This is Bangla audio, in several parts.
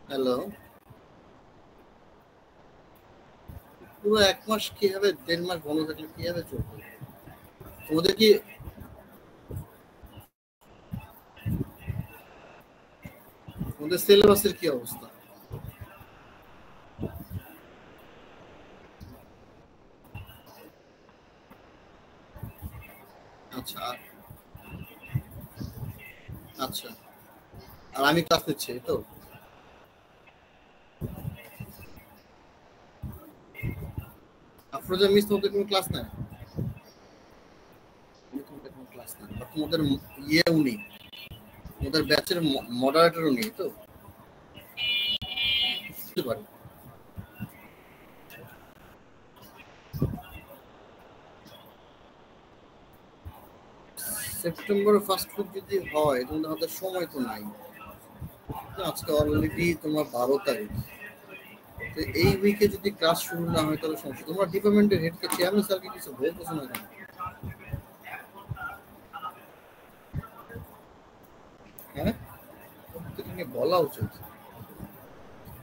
হ্যালো। পুরো ১ মাস কিভাবে ১.৫ মাস বন্ধ থাকলে কিভাবে চলবে? তোমাদের কি তোমাদের সিলেবাসের কি অবস্থা? আচ্ছা, আচ্ছা। আর আমি ক্লাস নিচ্ছি, এই তো? আফরোজা মিস তোমাদের কোনো ক্লাস নেয়? তোমাদের কোনো ক্লাস নেয় বা তোমাদের উনি তোমাদের ব্যাচের মডারেটর উনি, এই তো? বুঝতে পারি। সেপ্টেম্বরের ফার্স্ট উইক যদি হয় তাহলে আমাদের সময় তো নাই। আজকে অলরেডি তোমার ১২ তারিখ। তো এই উইকে যদি ক্লাস শুরু না হয় তাহলে সমস্যা। তোমরা ডিপার্টমেন্টের হেডকে চেয়ারম্যান স্যারকে কিছু বলতেছো না কেন? হ্যাঁ, প্রত্যেককে বলা উচিত।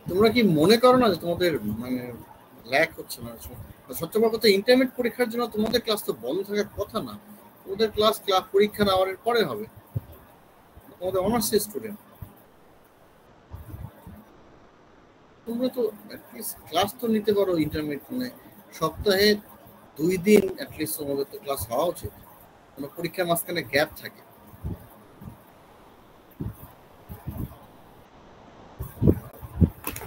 তোমরা কি মনে করো না যে তোমাদের মানে ল্যাক হচ্ছে না? সবচেয়ে বড় কথা, ইন্টারমিডিয়েট পরীক্ষার জন্য তোমাদের ক্লাস তো বন্ধ থাকার কথা না। তোমাদের ক্লাস পরীক্ষার আওয়ারের পরে হবে। তোমাদের অনার্স স্টুডেন্ট, তোমরা তো অ্যাটলিস্ট ক্লাস তো নিতে পারো। ইন্টারমিডিয়েট মানে সপ্তাহে ২ দিন অ্যাটলিস্ট তোমাদের তো ক্লাস হওয়া উচিত। কোনো পরীক্ষার মাঝখানে গ্যাপ থাকে,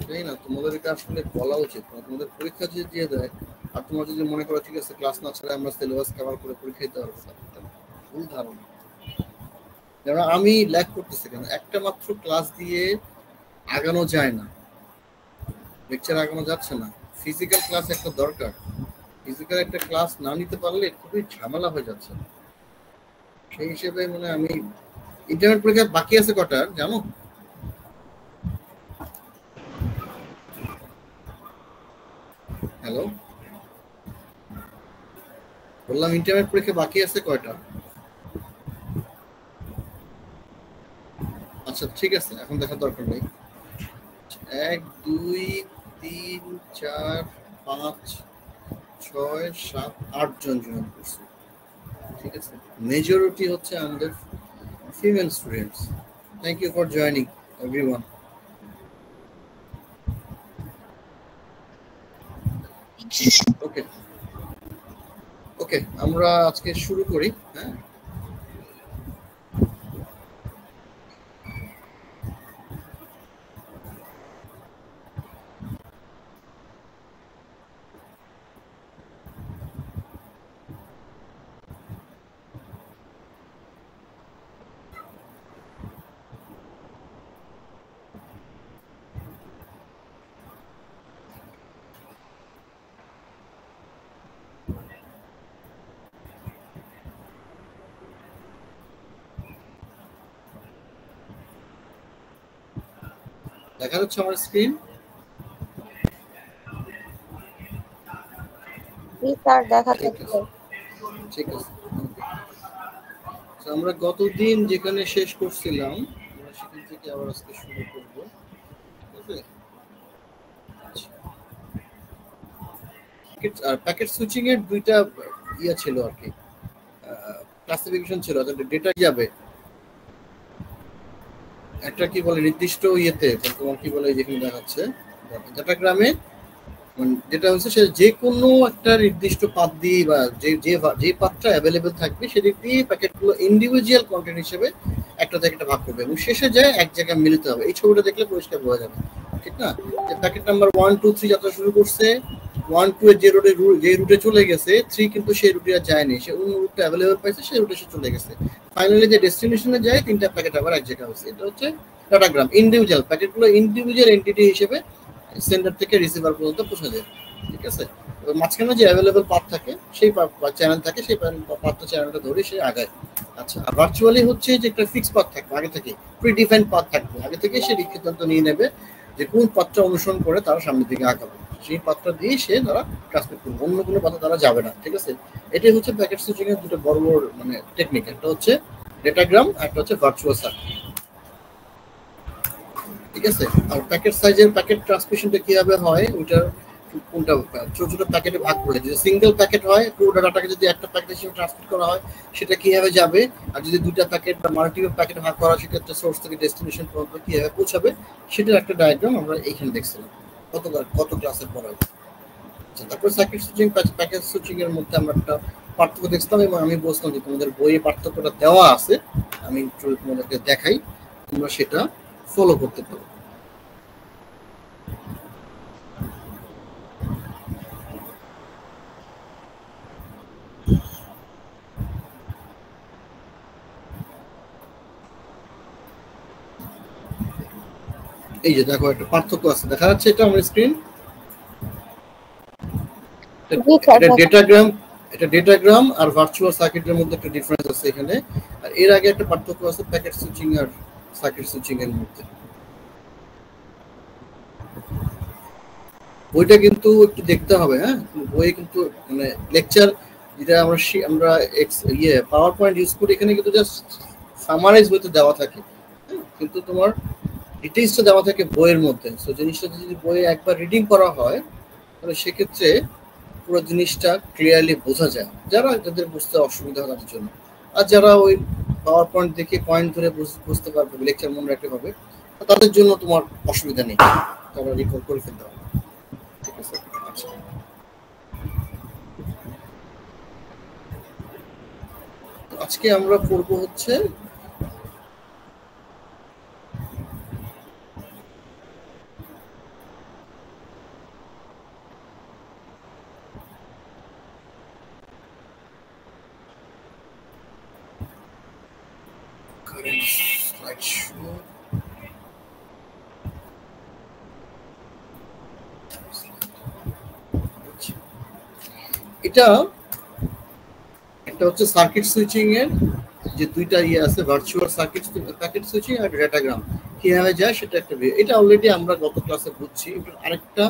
তাই না? তোমাদের এটা আসলে বলা উচিত। তোমাদের পরীক্ষা যদি দিয়ে দেয় আর তোমরা যদি মনে করো ঠিক আছে ক্লাস না ছাড়া আমরা সিলেবাস কভার করে পরীক্ষা দিতে পারবো, ভুল ধারণা। যেমন আমি ল্যাক করতেছি কেন, একটা মাত্র ক্লাস দিয়ে আগানো যায় না, লেকচার আগানো যাচ্ছে না। ফিজিক্যাল ক্লাস একটা দরকার। ফিজিক্যাল একটা ক্লাস না নিতে পারলে খুবই ঝামেলা হয়ে যাচ্ছে। সেই হিসেবে মানে আমি ইন্টারনেট পরীক্ষা বাকি আছে কটা জানো? হ্যালো, বললাম ইন্টারনেট পরীক্ষা বাকি আছে কয়টা? আচ্ছা ঠিক আছে, এখন দেখার দরকার নেই। ১ ২ ৩ ৪ ৫ ৬ ৭ ৮ জন জয়েন করছে। ঠিক আছে, মেজরিটি হচ্ছে আমাদের female students. Thank you for joining everyone. Okay, okay, আমরা আজকে শুরু করি। হ্যাঁ, দেখা যাচ্ছে আমার স্ক্রিন? স্যার দেখা ঠিক যাচ্ছে। আছে, ঠিক আছে। আমরা গতদিন যেখানে শেষ করছিলাম আমরা সেখান থেকে আবার আজকে শুরু করব। ঠিক আছে, প্যাকেট সুইচিং এর দুইটা ইয়া ছিল আর কি, ক্লাসিফিকেশন ছিল। ডেটা যাবে একটা কি বলে নির্দিষ্ট ইয়েতে, তোমার কি বলে যেখানে দেখাচ্ছে ডেটাগ্রামে, যেটা হচ্ছে সে যে কোনো একটা নির্দিষ্ট পাথ দিয়ে বা যে পাথটা অ্যাভেলেবেল থাকবে সেদিক দিয়ে প্যাকেটগুলো ইন্ডিভিজুয়াল কন্টেন্ট হিসেবে একটা থেকে একটা ভাগ করবে এবং শেষে যায় এক জায়গায় মিলিত হবে। এই ছবিটা দেখলে পরিষ্কার বোঝা যাবে, ঠিক না? যে প্যাকেট নাম্বার 1 2 3 যাত্রা শুরু করছে, 1 2 এর যে রুটে চলে গেছে, 3 কিন্তু সেই রুটে আর যায়নি, সে অন্য রুটটা অ্যাভেলেবেল পাইছে, সেই রুটে সে চলে গেছে। ফাইনালি যে ডেস্টিনেশনে যায় তিনটা প্যাকেট আবার এক জায়গায় হচ্ছে। এটা হচ্ছে ডাটাগ্রাম। ইন্ডিভিজুয়াল প্যাকেটগুলো ইন্ডিভিজুয়াল এন্টিটি হিসেবে সেন্ডার থেকে রিসিভার পর্যন্ত পৌঁছে যায়। ঠিক আছে, এবার মাঝখানে যে অ্যাভেলেবল পাথ থাকে সেই চ্যানেল থাকে, সেই পাথটা চ্যানেলটা ধরে সে আগায়। আচ্ছা, আর ভার্চুয়ালি হচ্ছে যে একটা ফিক্স পাথ থাকবে, আগে থেকে প্রিডিফাইন্ড পাথ থাকবে, আগে থেকে সে সিদ্ধান্ত নিয়ে নেবে যে কোন পাথটা অনুসরণ করে তারা সামনের দিকে আগাবে, সেই পাথটা দিয়ে সে তারা ট্রান্সমিট করবে, অন্য কোনো পাথে তারা যাবে না। ঠিক আছে, এটাই হচ্ছে প্যাকেট সুইচিং এর দুটো বড় বড় মানে টেকনিক। একটা হচ্ছে ডেটাগ্রাম, একটা হচ্ছে ভার্চুয়াল সার্কিট। ঠিক আছে। আর প্যাকেট সাইজের প্যাকেট ট্রান্সমিশনটা কিভাবে হয় ওইটার কোনটা ছোট ছোট প্যাকেটে ভাগ করে, যদি সিঙ্গেল প্যাকেট হয় পুরো ডাটাটাকে যদি একটা প্যাকেট হিসেবে ট্রান্সমিট করা হয় সেটা কিভাবে যাবে, আর যদি দুইটা প্যাকেট বা মাল্টিপল প্যাকেট ভাগ করা সেক্ষেত্রে সোর্স থেকে ডেস্টিনেশন পর্যন্ত কিভাবে পৌঁছাবে সেটার একটা ডায়াগ্রাম আমরা এইখানে দেখছিলাম কত ক্লাসের পর। তারপর সার্কিট সুইচিং প্যাকেট সুইচিং এর মধ্যে আমরা একটা পার্থক্য দেখছিলাম এবং আমি বলছিলাম যে তোমাদের বইয়ে পার্থক্যটা দেওয়া আছে, আমি একটু তোমাদেরকে দেখাই, তোমরা সেটা ফলো করতে পারো। এই যে দেখো একটা পার্থক্য আছে, দেখা যাচ্ছে এটা আমার স্ক্রিন, এটা ডেটাগ্রাম, এটা ডেটাগ্রাম আর ভার্চুয়াল সার্কিটের মধ্যে একটা ডিফারেন্স আছে এখানে। আর এর আগে একটা পার্থক্য আছে প্যাকেট সুইচিং আর সার্কিট সুইচিং এর মধ্যে। বইটা কিন্তু একটু দেখতে হবে, হ্যাঁ বইয়ে কিন্তু মানে লেকচার যেটা আমরা পাওয়ার পয়েন্ট ইউজ করি এখানে কিন্তু জাস্ট সামারাইজ বইতে দেওয়া থাকে, কিন্তু তোমার ডিটেইলসটা দেওয়া থাকে বইয়ের মধ্যে। সো জিনিসটা যদি বইয়ে একবার রিডিং করা হয় তাহলে সেক্ষেত্রে পুরো জিনিসটা ক্লিয়ারলি বোঝা যায়, যাদের বুঝতে অসুবিধা হয় তাদের জন্য। আর যারা ওই পাওয়ার পয়েন্ট দেখে পয়েন্ট ধরে বুঝতে পারবে, লেকচার মনে রাখতে হবে, তাদের জন্য তোমার অসুবিধা নেই, তারা রিকল করে ফেলতে হবে। ঠিক আছে, আচ্ছা আজকে আমরা পড়বো হচ্ছে এটা একটা হচ্ছে সার্কিট সুইচিং এর যে দুইটা আছে ভার্চুয়াল সার্কিট প্যাকেট সুইচিং আর ডেটাগ্রাম কিভাবে যায় সেটা একটা ভিউ। এটা অলরেডি আমরা গত ক্লাসে বুঝছি, এটা আরেকটা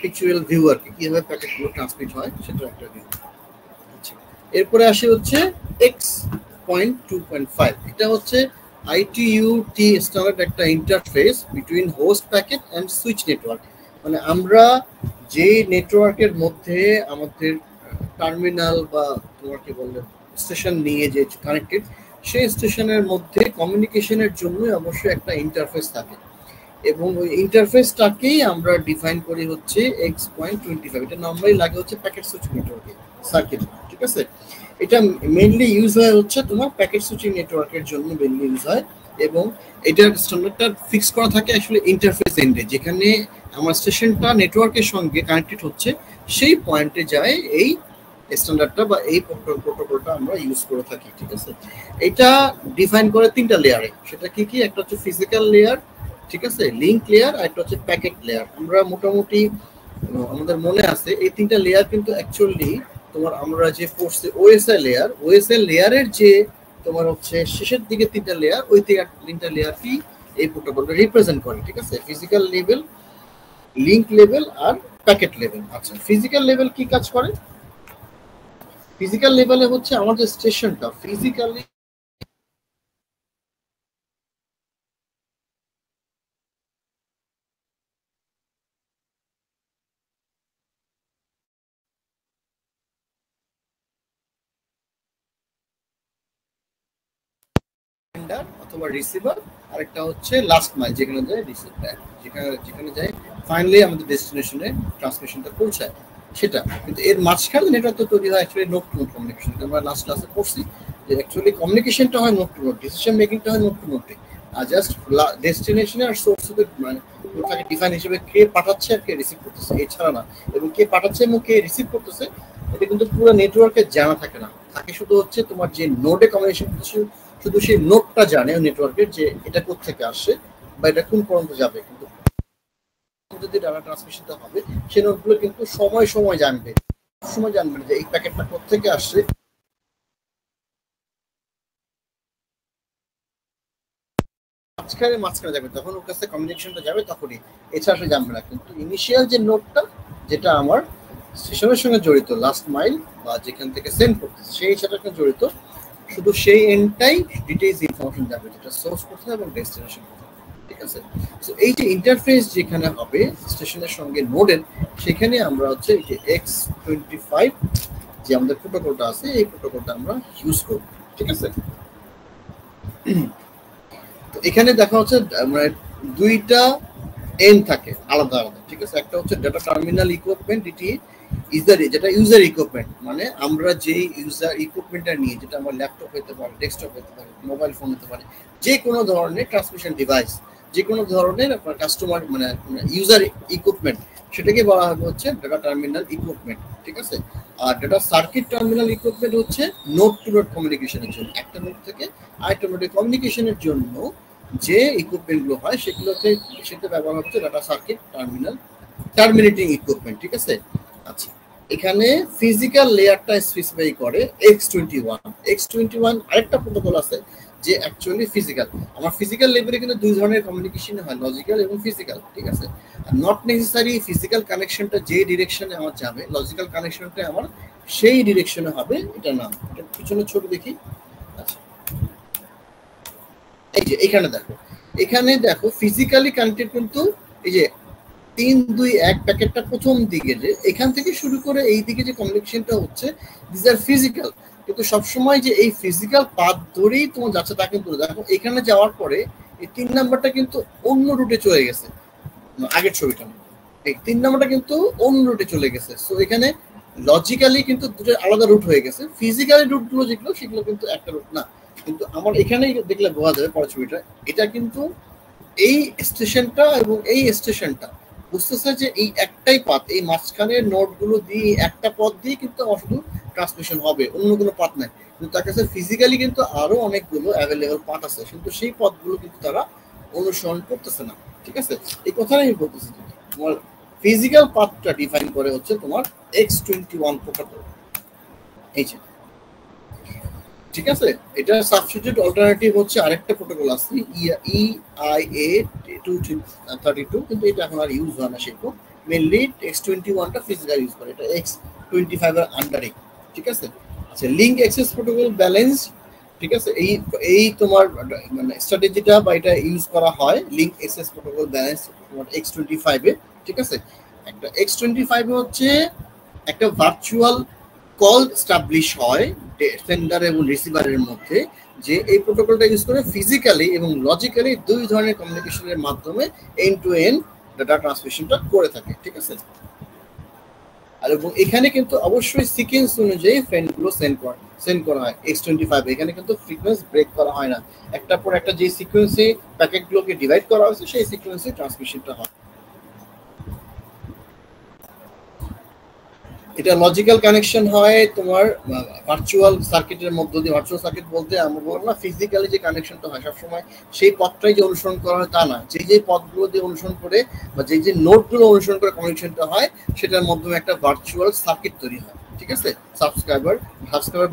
পিকচুয়াল ভিউ আর কি, কিভাবে প্যাকেটগুলো ট্রান্সমিট হয় সেটা একটা ভিউ। আচ্ছা, এরপরে আসি হচ্ছে X.2.5, এটা হচ্ছে ITU-T স্ট্যান্ডার্ড একটা interface between host packet and switch network. মানে আমরা যে নেটওয়ার্কের মধ্যে আমাদের টার্মিনাল বা তোমার কি বললে স্টেশন নিয়ে যে কানেক্টেড, সেই স্টেশনের মধ্যে কমিউনিকেশনের জন্য অবশ্যই একটা ইন্টারফেস থাকে এবং ওই ইন্টারফেসটাকেই আমরা ডিফাইন করি হচ্ছে X.25। এটা নরমালি লাগে হচ্ছে প্যাকেট সুইচ নেটওয়ার্কে সার্কিট। ঠিক আছে, এটা মেইনলি ইউজ হয় হচ্ছে তোমার প্যাকেট সুইচিং নেটওয়ার্কের জন্য মেইনলি ইউজ হয় এবং এটার স্ট্যান্ডার্ডটা ফিক্স করা থাকে আসলে ইন্টারফেস এন্ডে, যেখানে আমার স্টেশনটা নেটওয়ার্কের সঙ্গে কানেক্টেড হচ্ছে সেই পয়েন্টে যায় এই স্ট্যান্ডার্ডটা বা এই প্রোটোকলটা আমরা ইউজ করে থাকি। ঠিক আছে, এটা ডিফাইন করে তিনটা লেয়ারে, সেটা কি কি, একটা হচ্ছে ফিজিক্যাল লেয়ার, ঠিক আছে, লিংক লেয়ার, আর একটা হচ্ছে প্যাকেট লেয়ার। আমরা মোটামুটি আমাদের মনে আছে এই তিনটা লেয়ার কিন্তু অ্যাকচুয়ালি তোমার আমরা যে পড়ছি ওএসএল লেয়ারের যে তোমার হচ্ছে শেষের দিকে তিনটা লেয়ার, ওই তিনটা লেয়ার কি এই প্রোটোকলটা রিপ্রেজেন্ট করে। ঠিক আছে, ফিজিক্যাল লেভেল, লিংক লেভেল আর প্যাকেট লেভেল। আচ্ছা, ফিজিক্যাল লেভেল কি কাজ করে? ফিজিক্যাল লেভেলে হচ্ছে আমাদের স্টেশনটা ফিজিক্যালি অথবা রিসিভার, আরেকটা হচ্ছে লাস্ট মাইল যেখানে যায় রিসিভার, যেখানে যায় ফাইনালি আমাদের ডেস্টিনেশনে ট্রান্সমিশনটা পৌঁছায় সেটা। কিন্তু এর মাঝখানে নেটওয়ার্ক তো তৈরি হয় actually node to node communication. আমরা লাস্ট ক্লাসে পড়ছি যে অ্যাকচুয়ালি কমিউনিকেশনটা হয় নোড টু নোড, ডিসিশন মেকিংটা হয় নোড টু নোডে, আর জাস্ট ডেস্টিনেশনে আর সোর্স মানে থাকে ডিফাইন হিসেবে কে পাঠাচ্ছে আর কে রিসিভ করতেছে, এছাড়া না। এবং কে পাঠাচ্ছে এবং কে রিসিভ করতেছে এটা কিন্তু পুরো নেটওয়ার্কে জানা থাকে না, থাকে শুধু হচ্ছে তোমার যে নোডে কমিউনিকেশন করতেছে শুধু সেই নোডটা জানে নেটওয়ার্কের যে এটা কোত্থেকে আসছে বা এটা কোন পর্যন্ত যাবে। কিন্তু যদি ডাটা ট্রান্সমিশনটা হবে সেই নোডগুলো কিন্তু সময় সময় জানবে না যে এই প্যাকেটটা কোত্থেকে আসছে, মাঝখানে যাবে তখন ওর কাছে কমিউনিকেশনটা যাবে তখনই, এছাড়া সে জানবে না। কিন্তু ইনিশিয়াল যে নোডটা যেটা আমার স্টেশনের সঙ্গে জড়িত, লাস্ট মাইল বা যেখান থেকে সেন্ড করতেছে সেই সাথে জড়িত, শুধু সেই এন্ডটাই ডিটেইলস ইনফরমেশন যাবে যেটা সোর্স করতে এবং ডেস্টিনেশন করতে। ঠিক ঠিক আছে। সো এই যে ইন্টারফেস যেখানে হবে স্টেশনের সঙ্গে নোডের, সেখানে আমরা হচ্ছে এই যে X25 যে আমাদের প্রোটোকলটা আছে এই প্রোটোকলটা আমরা ইউজ করব, ঠিক আছে। তো এখানে দেখা হচ্ছে মানে দুইটা এন থাকে আলাদা আলাদা, ঠিক আছে। একটা হচ্ছে ডাটা টার্মিনাল ইকুইপমেন্ট, এটি যেটা ইউজার ইকুইপমেন্ট, মানে আমরা যেই ইউজার ইকুইপমেন্টটা নিয়ে, যেটা আমার ল্যাপটপ হতে পারে, ডেস্কটপ হতে পারে, মোবাইল ফোন হতে পারে, যে কোনো ধরনের ট্রান্সমিশন ডিভাইস, যে কোনো ধরনের আপনার কাস্টমার মানে ইউজার ইকুইপমেন্ট, সেটাকে বলা হবে হচ্ছে ডাটা টার্মিনাল ইকুইপমেন্ট, ঠিক আছে। আর ডাটা সার্কিট টার্মিনাল ইকুইপমেন্ট হচ্ছে নোড টু নোড কমিউনিকেশনের জন্য, একটা নোড থেকে আরেকটা নোডে কমিউনিকেশনের জন্য যে ইকুইপমেন্টগুলো হয় সেগুলোতে সেটা ব্যবহার হচ্ছে ডাটা সার্কিট টার্মিনেটিং ইকুইপমেন্ট, ঠিক আছে। আচ্ছা, এখানে ফিজিক্যাল লেয়ারটা স্পেসিফাই করে X21 আরেকটা প্রোটোকল আছে যে অ্যাকচুয়ালি ফিজিক্যাল। আমার ফিজিক্যাল লেভেলে কিন্তু দুই ধরনের কমিউনিকেশন হয়, লজিক্যাল এবং ফিজিক্যাল, ঠিক আছে। নট নেসেসারি ফিজিক্যাল কানেকশনটা যে ডিরেকশনে আমার যাবে, লজিক্যাল কানেকশনটা আমার সেই ডিরেকশনে হবে, এটা নাম। এটা পিছনে ছোট দেখি। আচ্ছা, এই যে এখানে দেখো ফিজিক্যালি কানেক্টেড কিন্তু এই যে 3-2-1 প্যাকেটটা প্রথম দিকে যে এখান থেকে শুরু করে এই দিকে যে কমিউনিকেশনটা হচ্ছে, দিস আর ফিজিক্যাল। কিন্তু সবসময় যে এই ফিজিক্যাল পাথ ধরেই তোমার যাচ্ছে তা কিন্তু দেখো এখানে যাওয়ার পরে এই 3 নাম্বারটা কিন্তু অন্য রুটে চলে গেছে, আগের ছবিটা এই 3 নাম্বারটা কিন্তু অন্য রুটে চলে গেছে। সো এখানে লজিক্যালি কিন্তু দুটো আলাদা রুট হয়ে গেছে, ফিজিক্যালি রুটগুলো যেগুলো সেগুলো কিন্তু একটা রুট না। কিন্তু আমার এখানেই দেখলে বোঝা যাবে পরের ছবিটা, এটা কিন্তু এই স্টেশনটা এবং এই স্টেশনটা বুঝতেছে যে এই একটাই পথ, এই মাঝখানের নোডগুলো দিয়ে একটা পথ দিয়ে কিন্তু আমার শুধু ট্রান্সমিশন হবে, অন্য কোনো পথ নাই। কিন্তু তার কাছে ফিজিক্যালি কিন্তু আরো অনেকগুলো অ্যাভেলেবল পথ আছে, কিন্তু সেই পথগুলো কিন্তু তারা অনুসরণ করতেছে না, ঠিক আছে। এই কথাটাই আমি বলতেছি, তোমার ফিজিক্যাল পাথটা ডিফাইন করে হচ্ছে তোমার X21 প্রোটোকল, এই যে, ঠিক আছে। এটা সাবস্টিটিউট অল্টারনেটিভ হচ্ছে আরেকটা প্রোটোকল আছে EIA232, কিন্তু এটা এখন আর ইউজ হয় না সেরকম। মেইনলি X21টা ফিজিক্যাল ইউজ করে, এটা X25 এর আন্ডারে, ঠিক আছে। আচ্ছা, লিংক অ্যাক্সেস প্রোটোকল ব্যালেন্স, ঠিক আছে। এই তোমার মানে স্ট্র্যাটেজিটা বা এটা ইউজ করা হয় লিংক অ্যাক্সেস প্রোটোকল ব্যালেন্স তোমার X25 এ, ঠিক আছে। একটা X25 হচ্ছে একটা ভার্চুয়াল কল এস্টাবলিশ হয় সেন্ডার এবং রিসিভারের মধ্যে, যে এই প্রোটোকলটা ইউজ করে ফিজিক্যালি এবং লজিক্যালি দুই ধরনের কমিউনিকেশনের মাধ্যমে এন্ড টু এন্ড ডাটা ট্রান্সমিশনটা করে থাকে, ঠিক আছে। আর এবং এখানে কিন্তু অবশ্যই সিকোয়েন্স অনুযায়ী ফ্রেন্ডগুলো সেন্ড করা হয় X25। এখানে কিন্তু ফ্রিকোয়েন্সি ব্রেক করা হয় না, একটা পর একটা যে সিকোয়েন্সে প্যাকেটগুলোকে ডিভাইড করা হয়েছে সেই সিকোয়েন্সে ট্রান্সমিশনটা হয়। এটা লজিক্যাল কানেকশন হয় তোমার ভার্চুয়াল সার্কিটের মধ্য দিয়ে। ভার্চুয়াল সার্কিট বলতে আমরা বললাম না ফিজিক্যালি যে কানেকশনটা হয় সবসময় সেই পথটাই যে অনুসরণ করা হয় তা না, যে পথগুলো দিয়ে অনুসরণ করে বা যে নোডগুলো অনুসরণ করে কানেকশনটা হয় সেটার মাধ্যমে একটা ভার্চুয়াল সার্কিট তৈরি হয়, ঠিক আছে। সাবস্ক্রাইবার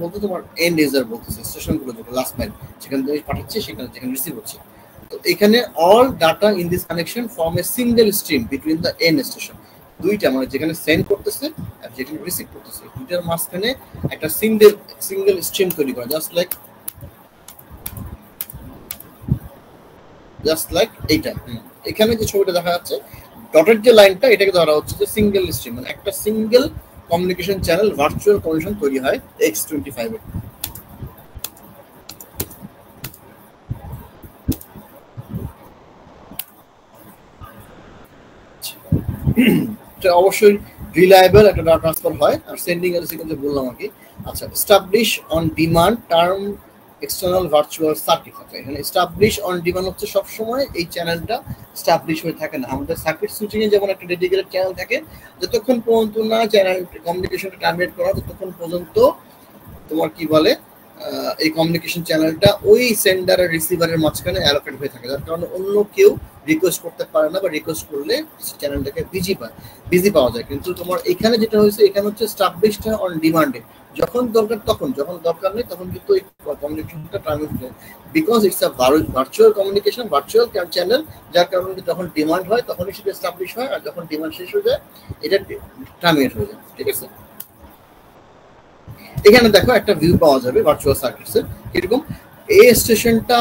বলতে তোমার এন্ড ইউজার বলতেছে, স্টেশনগুলো যেটা লাস্ট মাইল যেখানে তুমি পাঠাচ্ছি সেখানে যেখানে রিসিভ হচ্ছে। তো এখানে all data in this connection form a single stream between the end station. দুইটা মানে যেখানে সেন্ড করতেছে আর যেখানে রিসিভ করতেছে দুইটার মাঝখানে একটা সিঙ্গেল স্ট্রিম তৈরি করা, জাস্ট লাইক এইটা। এখানে যে ছবিটা দেখা যাচ্ছে ডটের যে লাইনটা, এটাকে ধরা হচ্ছে যে সিঙ্গেল স্ট্রিম, মানে একটা single communication channel virtual communication তৈরি হয় X25 এ। অবশ্যই রিলায়েবল একটা ডাটা ট্রান্সফার হয়। আর সেন্ডিং এর সিকোয়েন্সে বললাম আর কি। আচ্ছা, establish on demand term external virtual circuit. এখানে এস্টাবলিশ অন ডিমান্ড হচ্ছে সবসময় এই চ্যানেলটা এস্টাবলিশ হয়ে থাকে না। আমাদের সার্কিট সুইচিং এ যেমন একটা ডেডিকেটেড চ্যানেল থাকে, যতক্ষণ পর্যন্ত না চ্যানেল কমিউনিকেশনটা টার্মিনেট করা ততক্ষণ পর্যন্ত তোমার কি বলে এই কমিউনিকেশন চ্যানেলটা ওই সেন্ডার আর রিসিভারের মাঝখানে অ্যালোকেট হয়ে থাকে, যার কারণে অন্য কেউ রিকোয়েস্ট করতে পারে না বা রিকোয়েস্ট করলে চ্যানেলটাকে বিজি পাওয়া যায়। কিন্তু তোমার এখানে যেটা হয়েছে, এখানে হচ্ছে এস্টাবলিশড অন ডিমান্ডে, যখন দরকার তখন, যখন দরকার নেই তখন কিন্তু এই কমিউনিকেশনটা টার্মিনেট হয়, because it's a virtual communication, virtual channel, যার কারণে যখন ডিমান্ড হয় তখনই সেটা এস্টাবলিশ হয়, আর যখন ডিমান্ড শেষ হয়ে যায় এটা টার্মিনেট হয়ে যায়, ঠিক আছে। এখানে দেখো একটা ভিউ পাওয়া যাবে ভার্চুয়াল সার্কিটসের, এরকম এই স্টেশনটা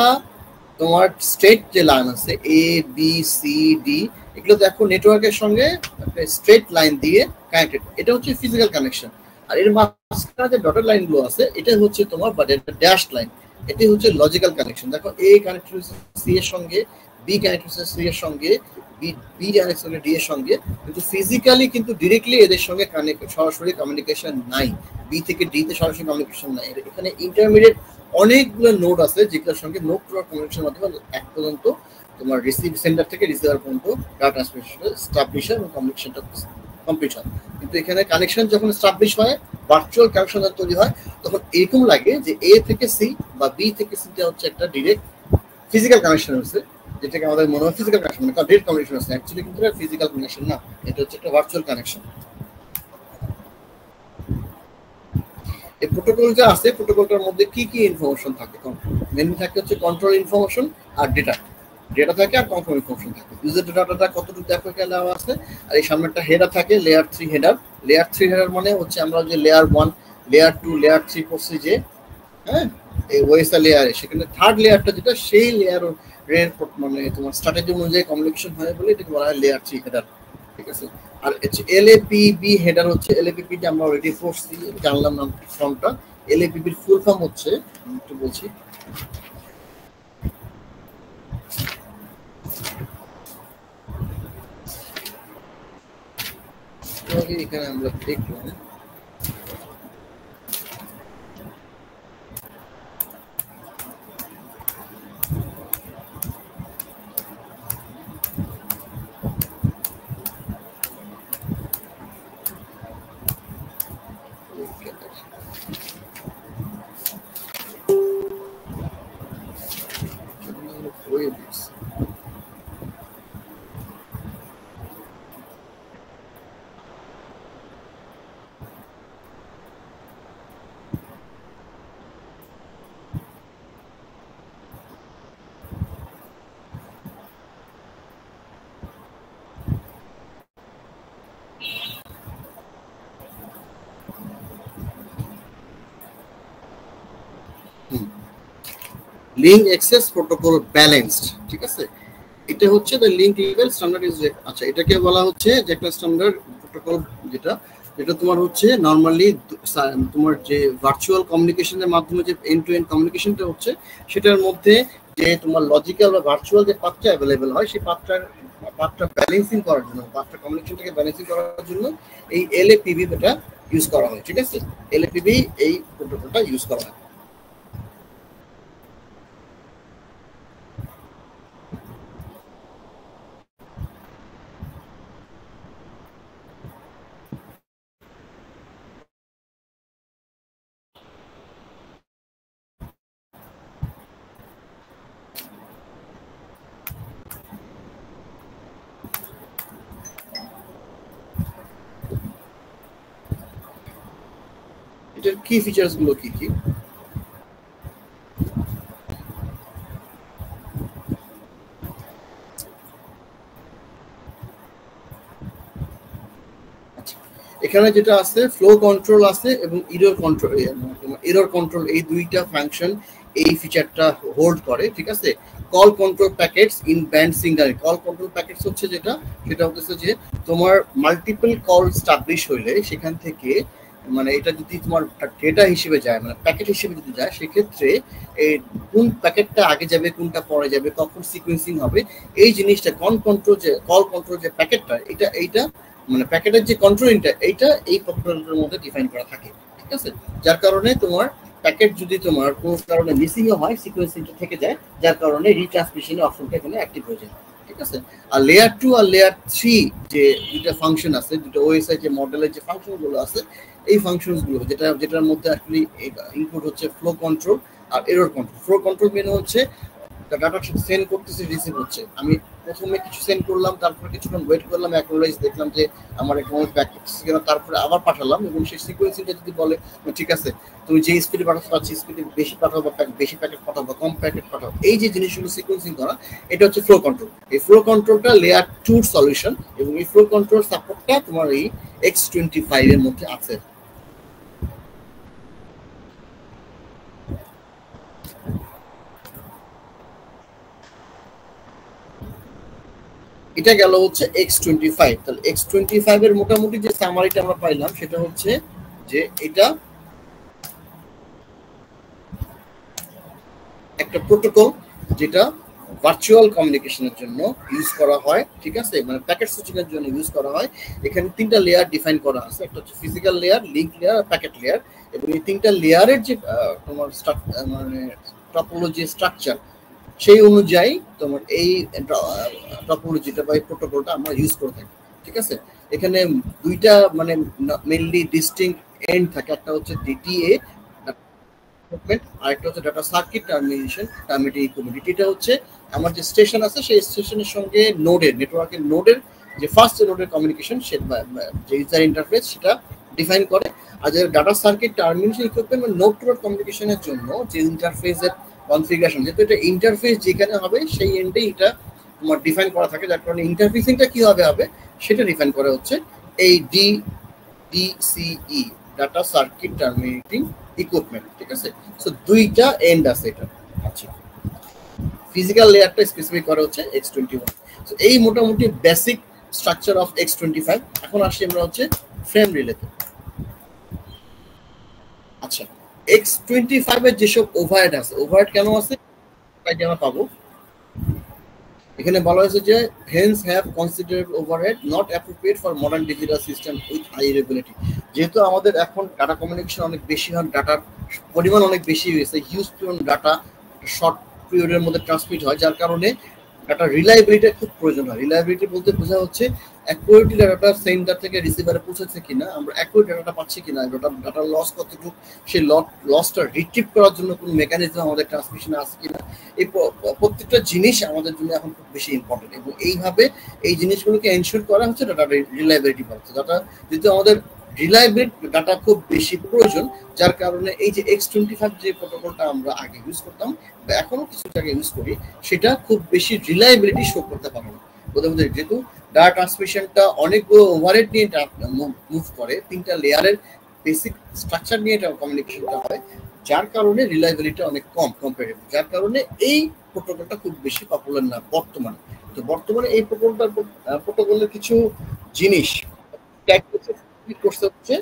তোমার স্ট্রেট যে লাইন আছে এ বি সি ডি, এগুলো দেখো নেটওয়ার্কের সঙ্গে একটা স্ট্রেট লাইন দিয়ে কানেক্টেড, এটা হচ্ছে ফিজিক্যাল কানেকশন। আর এর মাঝখানে যে ডটেড লাইন গুলো আছে এটা হচ্ছে তোমার বা ড্যাশ লাইন, এটি হচ্ছে লজিক্যাল কানেকশন। দেখো এ কানেক্টেড হচ্ছে সি এর সঙ্গে, বি কানেক্টেড হচ্ছে সি এর সঙ্গে, বি কানেক্টেড হচ্ছে ডি এর সঙ্গে, কিন্তু ফিজিক্যালি কিন্তু ডিরেক্টলি এদের সঙ্গে সরাসরি কমিউনিকেশন নাই, বি থেকে ডি তে সরাসরি কমিউনিকেশন নাই। এখানে ইন্টারমিডিয়েট অনেকগুলো নোড আছে যেগুলোর সঙ্গে নোড টু কমিউনিকেশনের মাধ্যমে এক পর্যন্ত তোমার রিসিভ সেন্টার থেকে রিসিভার পর্যন্ত ডাটা ট্রান্সমিশন স্টাবলিশ হয় এবং কমিউনিকেশনটা কমপ্লিট হয়। কিন্তু এখানে কানেকশন যখন স্টাবলিশ হয়, ভার্চুয়াল কানেকশন তৈরি হয়, তখন এরকম লাগে যে এ থেকে সি বা বি থেকে সিটা হচ্ছে একটা ডিরেক্ট ফিজিক্যাল কানেকশন হচ্ছে, যেটাকে আমাদের মনে হয় ফিজিক্যাল কানেকশন, মানে ডিরেক্ট কমিউনিকেশন হচ্ছে, অ্যাকচুয়ালি কিন্তু এটা ফিজিক্যাল কানেকশন না, এটা হচ্ছে একটা ভার্চুয়াল কানেকশন। এই প্রোটোকলটা আছে, প্রোটোকলটার মধ্যে কি কি ইনফরমেশন থাকে? মেনলি থাকে হচ্ছে কন্ট্রোল ইনফরমেশন আর ডেটা, ডেটা থাকে আর কন্ট্রোল ইনফরমেশন থাকে। ইউজার ডাটাটা কতটুকু দেখো এখানে দেওয়া আছে। আর এই সামনে একটা হেডার থাকে, লেয়ার 3 হেডার। লেয়ার 3 হেডার মানে হচ্ছে আমরা যে লেয়ার 1, লেয়ার 2, লেয়ার 3 করছি যে, হ্যাঁ, এই ওএসআই লেয়ারে, সেখানে থার্ড লেয়ারটা যেটা সেই লেয়ার এর মানে তোমার স্ট্র্যাটেজি অনুযায়ী কমিউনিকেশন হয় বলে এটাকে বলা হয় লেয়ার 3 হেডার, ঠিক আছে। আর এলএপিবি হেডার হচ্ছে, এলএপিবি টা আমরা অলরেডি পড়ছি, জানলাম না ফর্মটা। এলএপিবির ফুল ফর্ম হচ্ছে, আমি একটু বলছি, এখানে আমরা দেখলাম লিঙ্ক অ্যাক্সেস প্রোটোকল ব্যালেন্সড, ঠিক আছে। এটা হচ্ছে the link level standard is, আচ্ছা এটাকে বলা হচ্ছে যে একটা স্ট্যান্ডার্ড প্রোটোকল, যেটা যেটা তোমার হচ্ছে নরমালি তোমার যে ভার্চুয়াল কমিউনিকেশনের মাধ্যমে যে এন্ড টু এন্ড কমিউনিকেশনটা হচ্ছে, সেটার মধ্যে যে তোমার লজিক্যাল বা ভার্চুয়াল যে পাথটা অ্যাভেলেবেল হয়, সেই পাথটা ব্যালেন্সিং করার জন্য, পাথটা কমিউনিকেশনটাকে ব্যালেন্সিং করার জন্য এই এলএপিবি এটা ইউজ করা হয়, ঠিক আছে। এলএপিবি এই প্রোটোকলটা ইউজ করা হয়। এটার কি ফিচার্স গুলো কি কি? এখানে যেটা আছে ফ্লো কন্ট্রোল আছে এবং এরর কন্ট্রোল, এই দুইটা ফাংশন এই ফিচারটা হোল্ড করে, ঠিক আছে। Call control packets in band singer, call control packets হচ্ছে যেটা, সেটা হচ্ছে যে তোমার মাল্টিপল কল স্টাবলিশ হইলে সেখান থেকে মানে এটা যদি তোমার ডেটা হিসেবে যায়, মানে প্যাকেট হিসেবে যদি যায়, সেক্ষেত্রে এই কোন প্যাকেটটা আগে যাবে কোনটা পরে যাবে, কখন সিকোয়েন্সিং হবে, এই জিনিসটা কল কন্ট্রোল যে প্যাকেটটা, এইটা মানে প্যাকেটের যে কন্ট্রোলিংটা এইটা এই প্রোটোকলের মধ্যে ডিফাইন করা থাকে, ঠিক আছে। যার কারণে তোমার প্যাকেট যদি তোমার কোনো কারণে মিসিংও হয়, সিকোয়েন্সিংটা থেকে যায়, যার কারণে রিট্রান্সমিশনের অপশনটা এখানে অ্যাক্টিভ হয়ে যায়, ঠিক আছে। আর লেয়ার 2 আর লেয়ার 3 যে দুইটা ফাংশন আছে, দুটো ওএসআই যে মডেলের যে ফাংশনগুলো আছে, এই ফাংশনসগুলো যেটার মধ্যে অ্যাকচুয়ালি ইনপুট হচ্ছে ফ্লো কন্ট্রোল আর error control. Flow control menu হচ্ছে ডাটা সেন্ড করতেছি, রিসিভ হচ্ছে, আমি প্রথমে কিছু সেন্ড করলাম, তারপরে কিছুক্ষণ ওয়েট করলাম, অ্যাকনোলেজ দেখলাম যে আমার অ্যাকাউন্ট ব্যাক করতেছে কিনা, তারপরে আবার পাঠালাম, এবং সেই সিকোয়েন্সিংটা যদি বলে ঠিক আছে তুমি যে স্পিডে পাঠাতে পারছি স্পিডে বেশি পাঠাও বা বেশি প্যাকেট পাঠাও বা কম প্যাকেট পাঠাও, এই যে জিনিসগুলো সিকোয়েন্সিং করা, এটা হচ্ছে ফ্লো কন্ট্রোল। এই ফ্লো কন্ট্রোলটা লেয়ার 2 সলিউশন, এবং এই ফ্লো কন্ট্রোল সাপোর্টটা তোমার এই X25 এর মধ্যে আছে। এটা গেল হচ্ছে X25। তাহলে X25 এর মোটামুটি যে সামারিটা আমরা পাইলাম সেটা হচ্ছে যে এটা একটা প্রোটোকল যেটা ভার্চুয়াল কমিউনিকেশনের জন্য ইউজ করা হয়, ঠিক আছে, মানে প্যাকেট সুইচিং এর জন্য ইউজ করা হয়। এখানে তিনটা লেয়ার ডিফাইন করা আছে, একটা হচ্ছে ফিজিক্যাল লেয়ার, লিংক লেয়ার আর প্যাকেট লেয়ার। এবং এই তিনটা লেয়ারের যে তোমার মানে টপোলজি স্ট্রাকচার সেই অনুযায়ী তোমার এই টপোলজিটা বা এই প্রোটোকলটা আমরা ইউজ করে থাকি, ঠিক আছে। এখানে দুইটা মানে মেইনলি ডিস্টিংক্ট এন্ড থাকে, একটা হচ্ছে ডিটিএ আরেকটা হচ্ছে ডাটা সার্কিট টার্মিনেটিং ইকুইপমেন্ট। এটা হচ্ছে আমার যে স্টেশন আছে সেই স্টেশনের সঙ্গে নোডের নেটওয়ার্কের নোডের যে ফার্স্ট নোডের কমিউনিকেশন যে ইউজার ইন্টারফেস সেটা ডিফাইন করে। আর যে data circuit termination equipment node to node কমিউনিকেশনের জন্য যে ইন্টারফেসের কনফিগারেশন, যেহেতু এটা ইন্টারফেস যেখানে হবে সেই এন্ডেই এটা তোমার ডিফাইন করা থাকে, যার কারণে ইন্টারফেসিংটা কিভাবে হবে সেটা ডিফাইন করা হচ্ছে এই DCE, data circuit terminating equipment, ঠিক আছে। সো দুইটা এন্ড আছে এটা। আচ্ছা, ফিজিক্যাল লেয়ারটা স্পেসিফাই করা হচ্ছে X21। সো এই মোটামুটি বেসিক স্ট্রাকচার অফ X25। এখন আসি আমরা হচ্ছে ফ্রেম রিলেতে। আচ্ছা, X25 এর যেসব ওভারহেড আছে, ওভারহেড কেন আছে এটা আমরা পাবো। এখানে বলা হয়েছে যে hence have considerable overhead not appropriate for modern digital system with high regulatory. যেহেতু আমাদের এখন ডাটা কমিউনিকেশন অনেক বেশি হয়, ডাটার পরিমাণ অনেক বেশি হয়েছে, হিউজ পরিমাণ ডাটা শর্ট পিরিয়ডের মধ্যে ট্রান্সমিট হয়, যার কারণে ডাটা রিলায়েবিলিটি খুব প্রয়োজন হয়। রিলায়েবিলিটি বলতে বোঝা হচ্ছে অ্যাকুরেটলি ডাটাটা সেন্ডার থেকে রিসিভারে পৌঁছাচ্ছে কিনা, আমরা অ্যাকুরেট ডাটাটা পাচ্ছি কিনা, ডাটা লস কতটুকু, সেই লসটা রিট্রিভ করার জন্য কোনো মেকানিজম আমাদের ট্রান্সমিশনে আছে কিনা, এই প্রত্যেকটা জিনিস আমাদের জন্য এখন খুব বেশি ইম্পর্টেন্ট। এবং এইভাবে এই জিনিসগুলোকে এনশিওর করা হচ্ছে ডাটা রিলায়েবিলিটি পাচ্ছে। ডাটা যেহেতু আমাদের রিলায়েবল ডাটা খুব বেশি প্রয়োজন, যার কারণে এই যে X25 যে প্রোটোকলটা আমরা আগে ইউজ করতাম বা এখনো কিছু জায়গায় ইউজ করি, সেটা খুব বেশি রিলায়েবিলিটি শো করতে পারে না। যেহেতু ডাটা ট্রান্সমিশনটা অনেকগুলো ওভারহেড নিয়ে মুভ করে, তিনটা লেয়ারের বেসিক স্ট্রাকচার নিয়ে এটা কমিউনিকেশনটা হয়, যার কারণে রিলায়েবিলিটি অনেক কম কম্পারেটিভ, যার কারণে এই প্রোটোকলটা খুব বেশি পপুলার না বর্তমানে। তো বর্তমানে এই প্রোটোকলের কিছু জিনিস করতে হচ্ছে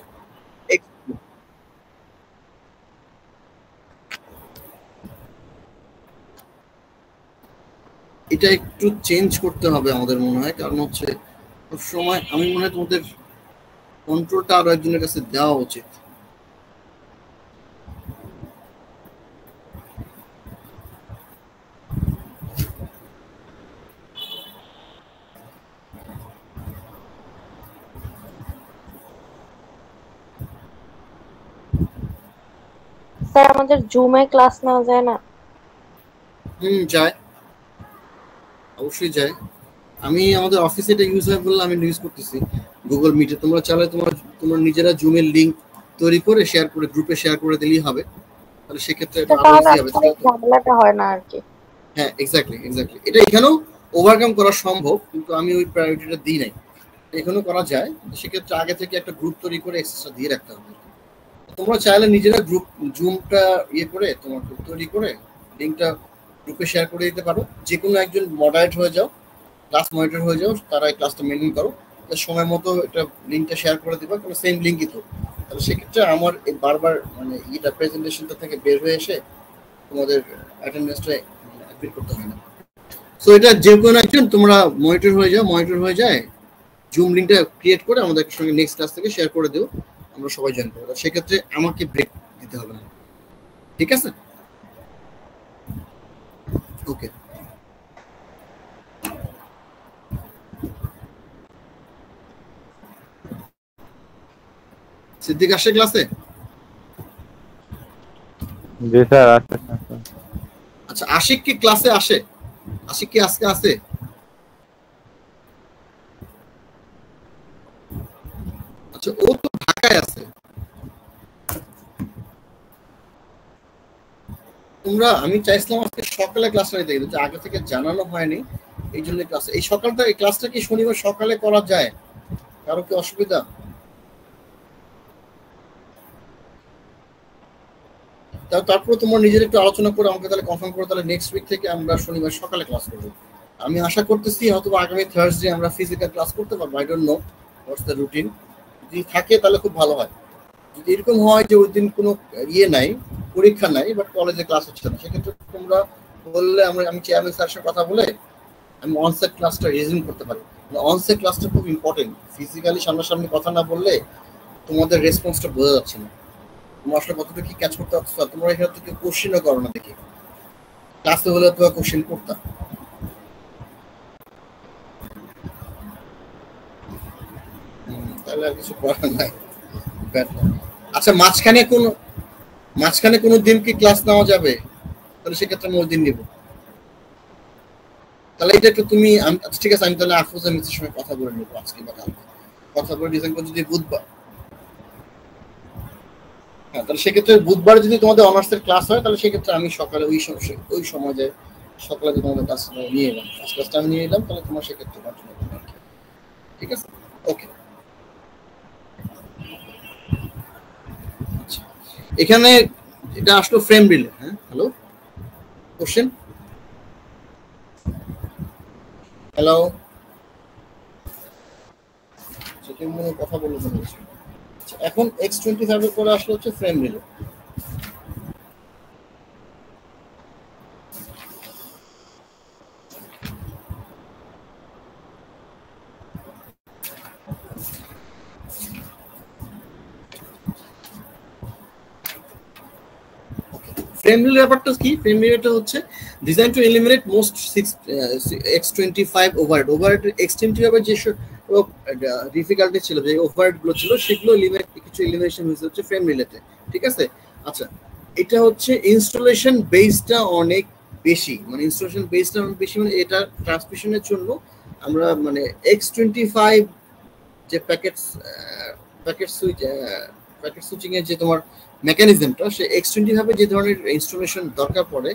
এটা একটু চেঞ্জ করতে হবে আমাদের মনে হয়, কারণ হচ্ছে সব সময় আমি মনে হয় তোমাদের কন্ট্রোলটা আরো একজনের কাছে দেওয়া উচিত। স্যার আমাদের জুমে ক্লাস নেওয়া যায় না? যায়, অবশ্যই যায়। আমি আমাদের অফিসে এটা ইউজ হয় বললে আমি ইউজ করতেছি গুগল মিটে। তোমরা চাইলে তোমার নিজেরা জুমের লিংক তৈরি করে শেয়ার করে গ্রুপে শেয়ার করে দিলেই হবে, তাহলে সেক্ষেত্রে এটা আরো ইজি হবে। ঝামেলাটা হয় না আর কি। হ্যাঁ, এক্স্যাক্টলি এটা এখানেও ওভারকাম করা সম্ভব, কিন্তু আমি ওই প্রায়োরিটিটা দিই নাই। এখানেও করা যায়, সেক্ষেত্রে আগে থেকে একটা গ্রুপ তৈরি করে এক্সেসটা দিয়ে রাখতে হবে। তোমরা চাইলে নিজেরা গ্রুপ জুমটা করে তোমার গ্রুপ তৈরি করে লিঙ্কটা গ্রুপে শেয়ার করে দিতে পারো। যে কোনো একজন মডারেট হয়ে যাও, ক্লাস মনিটর হয়ে যাও, তারা এই ক্লাসটা মেনটেন করো, সময় মতো এটা লিঙ্কটা শেয়ার করে দিবা, কারণ সেম লিঙ্কই তো। তাহলে সেক্ষেত্রে আমার এই বারবার মানে এটা প্রেজেন্টেশনটা থেকে বের হয়ে এসে তোমাদের অ্যাটেন্ডেন্সটা অ্যাপিল করতে হয় না। সো এটা যে কোনো একজন তোমরা মনিটর হয়ে যায় জুম লিঙ্কটা ক্রিয়েট করে আমাদের সঙ্গে নেক্সট ক্লাস থেকে শেয়ার করে দিও, আমরা সবাই জয়েন করবো। সেক্ষেত্রে আমাকে ব্রেক দিতে হবে না, ঠিক আছে? ওকে, সিদ্দিক আসে ক্লাসে? জি স্যার আসে। আচ্ছা, আশিক কি ক্লাসে আসে? আশিক কি আজকে আছে? আচ্ছা, ও তো ঢাকায় আছে। আমি চাইছিলাম আজকে সকালে ক্লাসটা নিতে, কিন্তু আগে থেকে জানানো হয়নি, এই জন্য ক্লাস এই সকালটা এই ক্লাসটা কি শনিবার সকালে করা যায়? কারো কি অসুবিধা? তারপরে তোমার নিজের একটু আলোচনা করে আমাকে তাহলে কনফার্ম করো, তাহলে নেক্সট উইক থেকে আমরা শনিবার সকালে ক্লাস করবো। আমি আশা করতেছি হয়তো আগামী থার্সডে আমরা ফিজিক্যাল ক্লাস করতে পারবো। I don't know what's the routine. যদি থাকে তাহলে খুব ভালো হয়। যদি এরকম হয় যে ওই দিন কোনো ইয়ে নাই, পরীক্ষা নাই, বাট কলেজে ক্লাস হচ্ছে না, সেক্ষেত্রে তোমরা বললে আমি চেয়ারম্যান স্যারের সাথে কথা বলে আমি অনসাইট ক্লাসটা রিজিউম করতে পারি। অনসাইট ক্লাসটা খুব ইম্পর্টেন্ট। ফিজিক্যালি সামনাসামনি কথা না বললে তোমাদের রেসপন্সটা বোঝা যাচ্ছে না, তোমরা আসলে কতটা কি ক্যাচ করতে পারছো। তোমরা এখানে থেকে কোশ্চেনও করো না দেখি, ক্লাসে হলে তোমরা কোশ্চেন করতাম। তাহলে আর কিছু করার নাই। আচ্ছা, মাঝখানে কোনো দিন কি ক্লাস নেওয়া যাবে? তাহলে সেক্ষেত্রে আমি ওই দিন নিব। তাহলে এটাকে তুমি আচ্ছা ঠিক আছে, আমি তাহলে আফরোজা মিসের সঙ্গে কথা বলে নেবো আজকে বা কালকে, কথা বলে ডিজাইন করে যদি বুধবার, হ্যাঁ তাহলে সেক্ষেত্রে বুধবার যদি তোমাদের অনার্সের ক্লাস হয় তাহলে সেক্ষেত্রে আমি সকালে ওই সময় যে সকালে যদি তোমাদের ক্লাস নিয়ে এলাম, ফার্স্ট ক্লাসটা আমি নিয়ে এলাম, তাহলে তোমার সেক্ষেত্রে কন্টিনিউ করবে। ঠিক আছে, ওকে। আচ্ছা, এখানে এটা আসলো ফ্রেম রিলে। হ্যাঁ, হ্যালো, কোশ্চেন, হ্যালো, তুমি মনে কথা বললো না। এখন X25 এর পরে আসলে হচ্ছে ফ্রেম রিলে। ফ্রেম রিলে ব্যাপারটা কি? ফ্রেম রিলেটা হচ্ছে design two eliminate most X25 overhead X25 এর যে ডিফিকাল্টি ছিল, যে ওভারহেড গুলো ছিল, সেগুলো কিছু এলিমিনেশন হয়েছে হচ্ছে ফ্রেম রিলেতে। ঠিক আছে, আচ্ছা এটা হচ্ছে ইনস্টলেশন বেসটা অনেক বেশি, মানে ইনস্টলেশন বেসটা অনেক বেশি, মানে এটা ট্রান্সমিশনের জন্য আমরা মানে X25 যে প্যাকেট সুইচিং এর যে তোমার মেকানিজমটা, সে X25 যে ধরনের ইনস্টলেশন দরকার পড়ে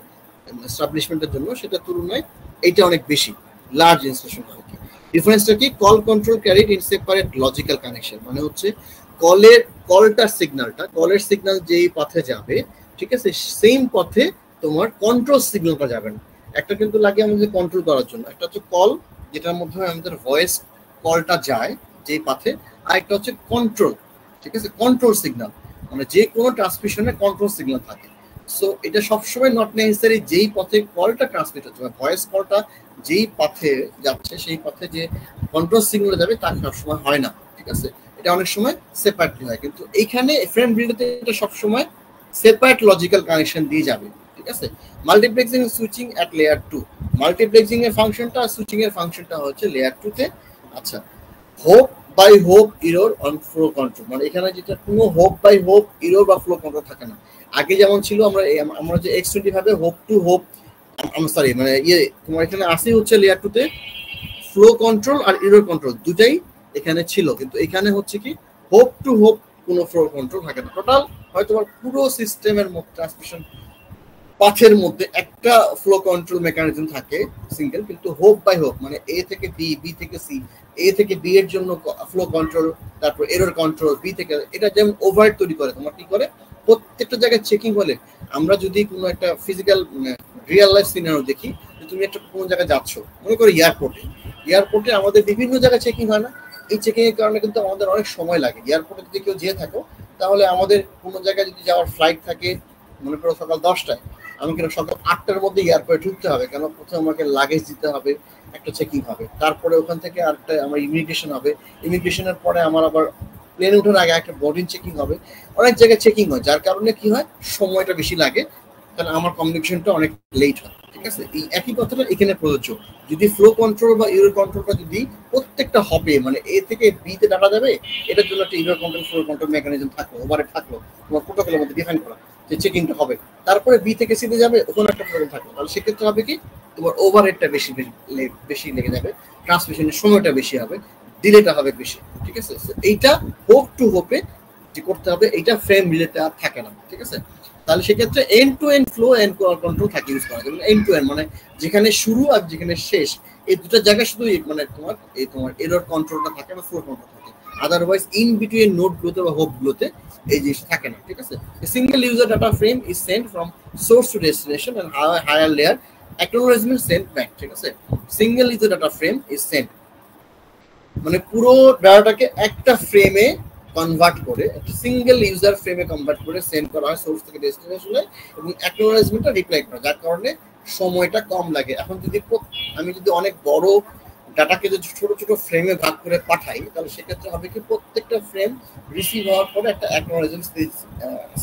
এস্টাবলিশমেন্টের জন্য, সেটা তুলনায় এটা অনেক বেশি লার্জ ইনস্টলেশন হয়। কি ডিফারেন্সটা কি? Call control carried in separate logical connection, মানে হচ্ছে কলের সিগন্যাল যেই পথে যাবে, ঠিক আছে, সেম পথে তোমার কন্ট্রোল সিগন্যালটা যাবে না। একটা কিন্তু লাগে আমাদের কন্ট্রোল করার জন্য, একটা হচ্ছে কল যেটার মধ্যে আমাদের ভয়েস কলটা যায় যেই পথে, আর একটা হচ্ছে কন্ট্রোল। ঠিক আছে, কন্ট্রোল সিগন্যাল মানে যে কোনো ট্রান্সমিশনে কন্ট্রোল সিগন্যাল থাকে। সো এটা সবসময় নট নেসেসারি যেই পথে কলটা ট্রান্সমিট হচ্ছে, ভয়েস কলটা যেই পথে যাচ্ছে সেই পথে যে কন্ট্রোল সিগন্যাল যাবে তা সবসময় হয় না। ঠিক আছে, এটা অনেক সময় সেপারেটলি হয়, কিন্তু এইখানে ফ্রেম রিলেতে এটা সবসময় সেপারেট লজিক্যাল কানেকশন দিয়ে যাবে। ঠিক আছে, multiplexing switching at layer 2, multiplexing এর ফাংশনটা আর সুইচিং এর ফাংশনটা হচ্ছে লেয়ার 2 তে। আচ্ছা, hop by hop error on flow control, মানে এখানে যেটা কোনো হোপ বাই হোপ ইরোর বা ফ্লো কন্ট্রোল থাকে না। আগে যেমন ছিল আমরা যে X25 hope to hope, sorry মানে তোমার এখানে আসি হচ্ছে লেয়ার 2 তে ফ্লো কন্ট্রোল আর ইরোর কন্ট্রোল দুটাই এখানে ছিল, কিন্তু এখানে হচ্ছে কি হোপ টু হোপ কোনো ফ্লো কন্ট্রোল থাকে না। টোটাল হয়তো পুরো সিস্টেমের মধ্যে ট্রান্সমিশন পাথের মধ্যে একটা ফ্লো কন্ট্রোল মেকানিজম থাকে সিঙ্গেল, কিন্তু হোপ বাই হোপ মানে এ থেকে বি, বি থেকে সি, এ থেকে বি এর জন্য ফ্লো কন্ট্রোল, তারপর এরর কন্ট্রোল, বি থেকে, এটা যেমন ওভারহেড তৈরি করে। তোমার কি করে প্রত্যেকটা জায়গায় চেকিং হলে, আমরা যদি কোনো একটা ফিজিক্যাল রিয়েল লাইফ সিনারিও দেখি, যে তুমি একটা কোনো জায়গায় যাচ্ছ, মনে করো এয়ারপোর্টে আমাদের বিভিন্ন জায়গায় চেকিং হয় না? এই চেকিং এর কারণে কিন্তু আমাদের অনেক সময় লাগে। এয়ারপোর্টে যদি কেউ যেয়ে থাকো, তাহলে আমাদের কোনো জায়গায় যদি যাওয়ার ফ্লাইট থাকে, মনে করো সকাল 10টায়, আমাকে সকাল 8টার মধ্যে এয়ারপোর্টে ঢুকতে হবে, কেন প্রথমে আমাকে লাগেজ দিতে হবে, একটা চেকিং হবে, তারপরে ওখান থেকে আরেকটা আমার ইমিগ্রেশন হবে, ইমিগ্রেশনের পরে আমার আবার প্লেনে ওঠার আগে একটা বোর্ডিং চেকিং হবে, অনেক জায়গায় চেকিং হয়, যার কারণে কি হয় সময়টা বেশি লাগে, কারণ আমার কমিউনিকেশনটা অনেক লেট হয়। ঠিক আছে, এই একই কথাটা এখানে প্রযোজ্য। যদি ফ্লো কন্ট্রোল বা ইরর কন্ট্রোলটা যদি প্রত্যেকটা হবে, মানে এ থেকে বি তে ডাটা যাবে, এটার জন্য একটা error control flow control mechanism থাকলো, ওভারহেড থাকলো, তোমার প্রোটোকলের মধ্যে ডিফাইন করা যে চেকিংটা হবে, তারপরে বি থেকে সিতে যাবে, ওখানে একটা প্রবলেম থাকলো, তাহলে সেক্ষেত্রে হবে কি তোমার ওভারহেডটা বেশি লেগে যাবে, ট্রান্সমিশনের সময়টা বেশি হবে, ডিলেটা হবে বেশি। ঠিক আছে, এইটা হোপ টু হোপে যে করতে হবে, এইটা ফ্রেম রিলেতে আর থাকে না। ঠিক আছে, তাহলে সেক্ষেত্রে end to end flow and control থাকে ইউজ করা যাবে। এন্ড টু এন্ড মানে যেখানে শুরু আর যেখানে শেষ, এই দুটো জায়গায় শুধু মানে তোমার এরর কন্ট্রোলটা থাকে না, ফ্লো কন্ট্রোল থাকে, আদারওয়াইজ ইন বিটুইন নোডগুলোতে বা হোপগুলোতে এই জিনিসটা থাকে না। ঠিক আছে, single user data frame is sent from source to destination and higher layer acknowledgement sent back, ঠিক আছে। Single is data frame is sent, মানে পুরো ডাটাটাকে একটা ফ্রেমে কনভার্ট করে, একটা সিঙ্গেল ইউজার ফ্রেমে কনভার্ট করে সেন্ড করা হয় সোর্স থেকে ডেস্টিনেশনে, এবং অ্যাকনোলেজমেন্টটা রিপ্লাই করা, যার কারণে সময়টা কম লাগে। এখন যদি আমি যদি অনেক বড় ডাটাকে যদি ছোট ছোট ফ্রেমে ভাগ করে পাঠাই, তাহলে সেক্ষেত্রে হবে কি প্রত্যেকটা ফ্রেম রিসিভ হওয়ার পরে একটা অ্যাকনোলেজমেন্ট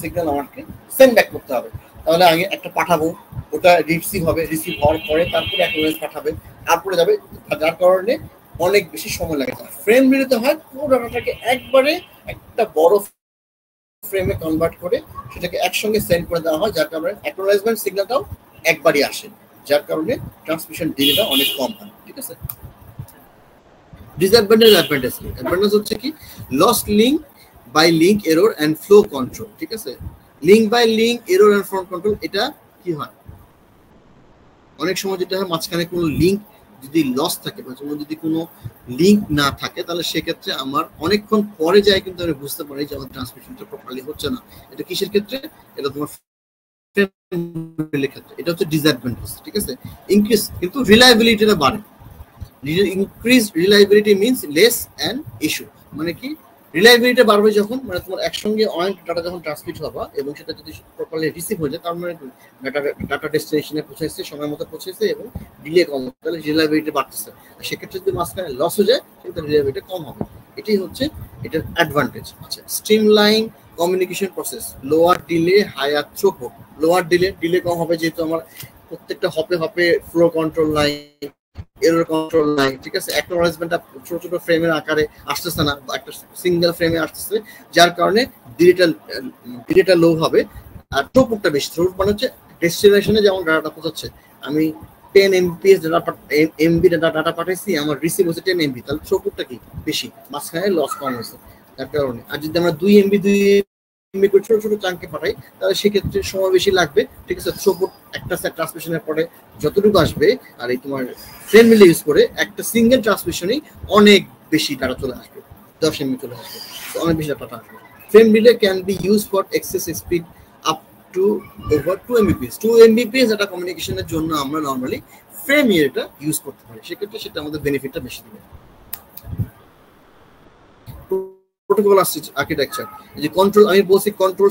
সিগন্যাল আমাকে সেন্ড ব্যাক করতে হবে। তাহলে আমি একটা পাঠাবো, ওটা রিসিভ হবে, রিসিভ হওয়ার পরে তারপরে অ্যাকনোলেজ পাঠাবে, তারপরে যাবে, যার কারণে অনেক বেশি সময় লাগে। ফ্রেম রিলেতে হয় পুরো ডাটাটাকে একবারে একটা বড় ফ্রেমে কনভার্ট করে সেটাকে একসঙ্গে সেন্ড করে দেওয়া হয়, যার কারণে অ্যাকনোলেজমেন্ট সিগন্যালটাও একবারই আসে, যার কারণে ট্রান্সমিশন ডিলেটা অনেক কম হয়, ঠিক আছে। ডিসঅ্যাডভান্টেজ, অ্যাডভান্টেজ হচ্ছে কি lost link by link error and flow control, ঠিক আছে। Link by link error and flow control, এটা কি হয় অনেক সময় যেটা হয় মাঝখানে কোনো লিঙ্ক যদি লস থাকে বা যদি কোনো লিঙ্ক না থাকে, তাহলে সেক্ষেত্রে আমার অনেকক্ষণ পরে যায় কিন্তু আমি বুঝতে পারি যে আমার ট্রান্সমিশনটা প্রপারলি হচ্ছে না। এটা কিসের ক্ষেত্রে? এটা তোমার ক্ষেত্রে, এটা হচ্ছে ডিসঅ্যাডভান্টেজ, ঠিক আছে। ইনক্রিজ কিন্তু রিলায়েবিলিটিটা বাড়ে। Increase reliability means less an issue, মানে কি রিলায়েবিলিটি বাড়বে যখন, মানে তোমার একসঙ্গে অনেক ডাটা যখন ট্রান্সমিট হবা এবং সেটা যদি প্রপারলি রিসিভ হয়ে যায়, তার মানে ডাটা ডেস্টিনেশনে পৌঁছেছে, সময় মতো পৌঁছেছে এবং ডিলে কম, তাহলে রিলায়েবিলিটি বাড়তেছে। আর সেক্ষেত্রে যদি মাঝখানে লস হয়ে যায় সেক্ষেত্রে রিলায়েবিলিটি কম হবে। এটাই হচ্ছে এটার অ্যাডভান্টেজ। আচ্ছা, streamline communication process, lower delay higher throughput. Lower delay কম হবে যেহেতু আমার প্রত্যেকটা হপে হপে ফ্লো কন্ট্রোল নাই, এরর কন্ট্রোল নাই, ঠিক আছে। অ্যাকনোলেজমেন্টটা ছোট ছোট ফ্রেমের আকারে আসতেছে না, একটা সিঙ্গেল ফ্রেমে আসতেছে, যার কারণে ডিলেটা লো হবে। আর থ্রুপুটটা বেশি, থ্রুপুট মানে হচ্ছে ডেস্টিনেশনে যেমন ডাটাটা পৌঁছাচ্ছে, আমি 10 MBPS এমবি ডাটা পাঠাইছি, আমার রিসিভ হচ্ছে 10 MB, তাহলে থ্রুপুটটা কি বেশি, মাঝখানে লস কম হয়েছে তার কারণে। আর যদি আমরা 2 MB করে ছোট ছোট চাঙ্কে পাঠাই, তাহলে সেক্ষেত্রে সময় বেশি লাগবে, ঠিক আছে। থ্রুপুট একটা সেট ট্রান্সমিশনের পরে যতটুকু আসবে, আর এই তোমার ফ্রেম মিলে ইউজ করে একটা সিঙ্গেল ট্রান্সমিশনেই অনেক বেশি ডাটা চলে আসবে, 10 MB চলে আসবে, অনেক বেশি ডাটা আসবে। Frame relay can be use for access speed up to over 2 Mbps। 2 Mbps data কমিউনিকেশনের জন্য আমরা নর্মালি ফ্রেম রিলেটা ইউজ করতে পারি, সেক্ষেত্রে সেটা আমাদের বেনিফিটটা বেশি দিবে। প্রোটোকল আর্কিটেকচার, যে কন্ট্রোল আমি বলছি কন্ট্রোল